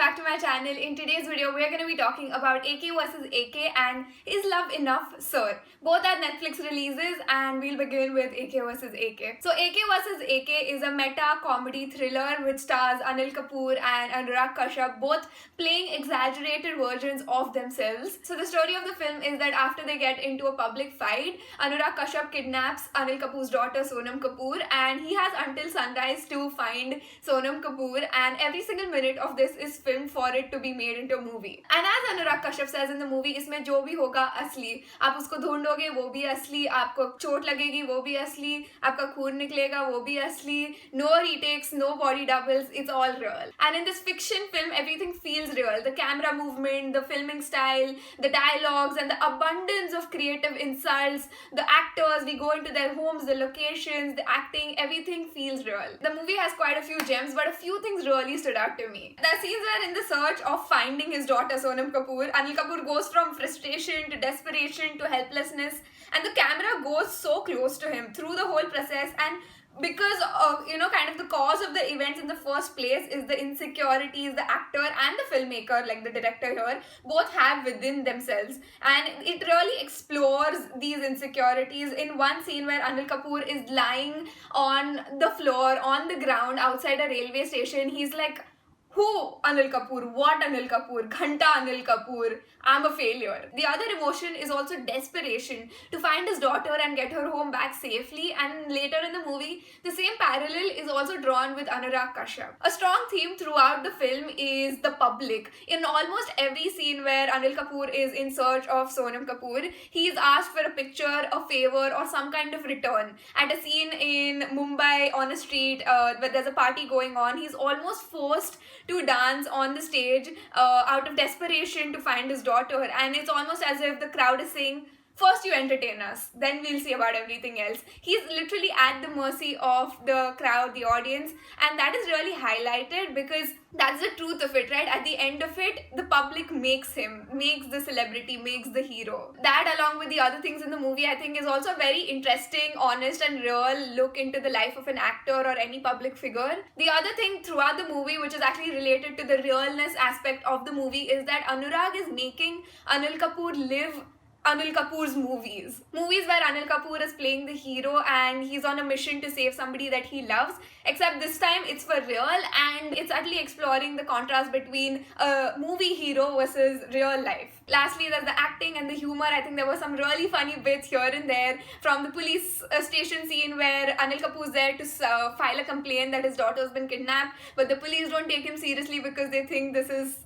back to my channel. In today's video, we're going to be talking about AK vs AK and Is Love Enough, Sir? Both are Netflix releases and we'll begin with AK vs AK. So AK vs AK is a meta comedy thriller which stars Anil Kapoor and Anurag Kashyap, both playing exaggerated versions of themselves. So the story of the film is that after they get into a public fight, Anurag Kashyap kidnaps Anil Kapoor's daughter Sonam Kapoor and he has until sunrise to find Sonam Kapoor, and every single minute of this is filmed for it to be made into a movie. And as Anurag Kashyap says in the movie, इसमें जो भी होगा असली, आप उसको ढूंढोगे वो भी असली, आपको चोट लगेगी वो भी असली, आपका खून निकलेगा वो भी असली, no retakes, no body doubles, it's all real. And in this fiction film, everything feels real. The camera movement, the filming style, the dialogues, and the abundance of creative insults, the actors, we go into their homes, the locations, the acting, everything feels real. The movie has quite a few gems, but a few things really stood out to me. The scenes were in the search of finding his daughter Sonam Kapoor. Anil Kapoor goes from frustration to desperation to helplessness, and the camera goes so close to him through the whole process. And because of, kind of the cause of the events in the first place is the insecurities the actor and the filmmaker, like the director here, both have within themselves. And it really explores these insecurities in one scene where Anil Kapoor is lying on the floor, on the ground outside a railway station. He's like, who Anil Kapoor? What Anil Kapoor? Ghanta Anil Kapoor. I'm a failure. The other emotion is also desperation to find his daughter and get her home back safely. And later in the movie, the same parallel is also drawn with Anurag Kashyap. A strong theme throughout the film is the public. In almost every scene where Anil Kapoor is in search of Sonam Kapoor, he is asked for a picture, a favor, or some kind of return. At a scene in Mumbai on a street where there's a party going on, he's almost forced to dance on the stage out of desperation to find his daughter, and it's almost as if the crowd is saying, first you entertain us, then we'll see about everything else. He's literally at the mercy of the crowd, the audience, and that is really highlighted because that's the truth of it, right? At the end of it, the public makes him, makes the celebrity, makes the hero. That, along with the other things in the movie, I think is also a very interesting, honest and real look into the life of an actor or any public figure. The other thing throughout the movie, which is actually related to the realness aspect of the movie, is that Anurag is making Anil Kapoor live Anil Kapoor's movies. Movies where Anil Kapoor is playing the hero and he's on a mission to save somebody that he loves, except this time it's for real, and it's actually exploring the contrast between a movie hero versus real life. Lastly, there's the acting and the humor. I think there were some really funny bits here and there, from the police station scene where Anil Kapoor's there to file a complaint that his daughter's been kidnapped, but the police don't take him seriously because they think this is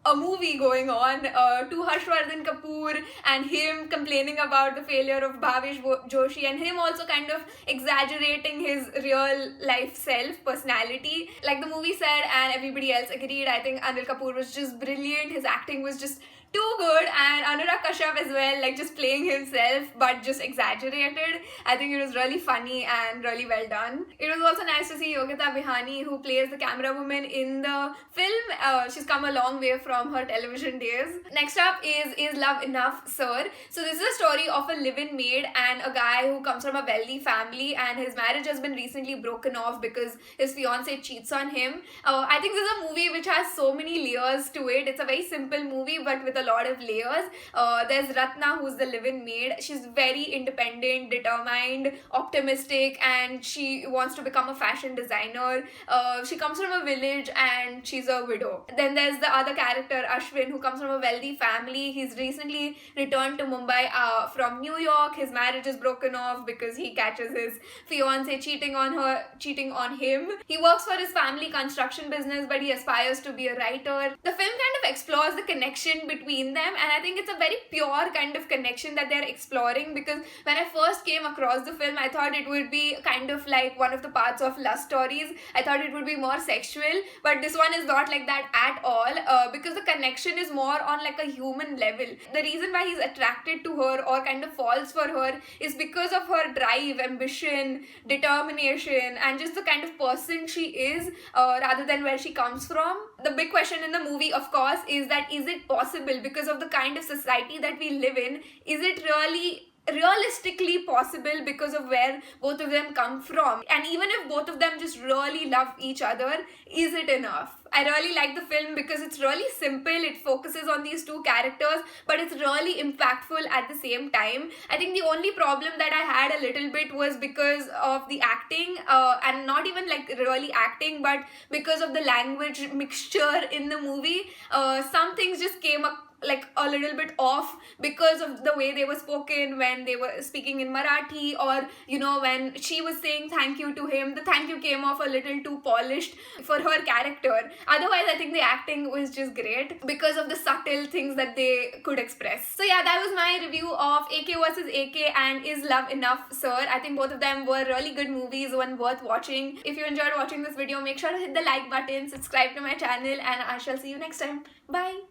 a movie going on, to Harshvardhan Kapoor and him complaining about the failure of Bhavesh Joshi and him also kind of exaggerating his real life self, personality. Like the movie said and everybody else agreed, I think Anil Kapoor was just brilliant. His acting was just too good, and Anurag Kashyap as well, like just playing himself but just exaggerated. I think it was really funny and really well done. It was also nice to see Yogita Bihani, who plays the camera woman in the film. She's come a long way from her television days. Next up is Love Enough, Sir? So this is a story of a live-in maid and a guy who comes from a wealthy family, and his marriage has been recently broken off because his fiance cheats on him. I think this is a movie which has so many layers to it. It's a very simple movie but with a lot of layers. There's Ratna, who's the live-in maid. She's very independent, determined, optimistic, and she wants to become a fashion designer. She comes from a village and she's a widow. Then there's the other character, Ashwin, who comes from a wealthy family. He's recently returned to Mumbai from New York. His marriage is broken off because he catches his fiance cheating on him. He works for his family construction business, but he aspires to be a writer. The film kind of explores the connection between them, and I think it's a very pure kind of connection that they're exploring, because when I first came across the film, I thought it would be kind of like one of the parts of lust stories. I thought it would be more sexual, but this one is not like that at all, because the connection is more on like a human level. The reason why he's attracted to her or kind of falls for her is because of her drive, ambition, determination, and just the kind of person she is, rather than where she comes from. The big question in the movie, of course, is that is it possible, because of the kind of society that we live in, is it really realistically possible because of where both of them come from. And even if both of them just really love each other, is it enough? I really like the film because it's really simple. It focuses on these two characters, but it's really impactful at the same time. I think the only problem that I had a little bit was because of the acting, and not even like really acting, but because of the language mixture in the movie. Some things just came up like a little bit off because of the way they were spoken when they were speaking in Marathi, or when she was saying thank you to him, the thank you came off a little too polished for her character. Otherwise, I think the acting was just great because of the subtle things that they could express. So yeah, that was my review of AK versus AK and Is Love Enough, Sir. I think both of them were really good movies, one worth watching. If you enjoyed watching this video, make sure to hit the like button, subscribe to my channel, and I shall see you next time. Bye.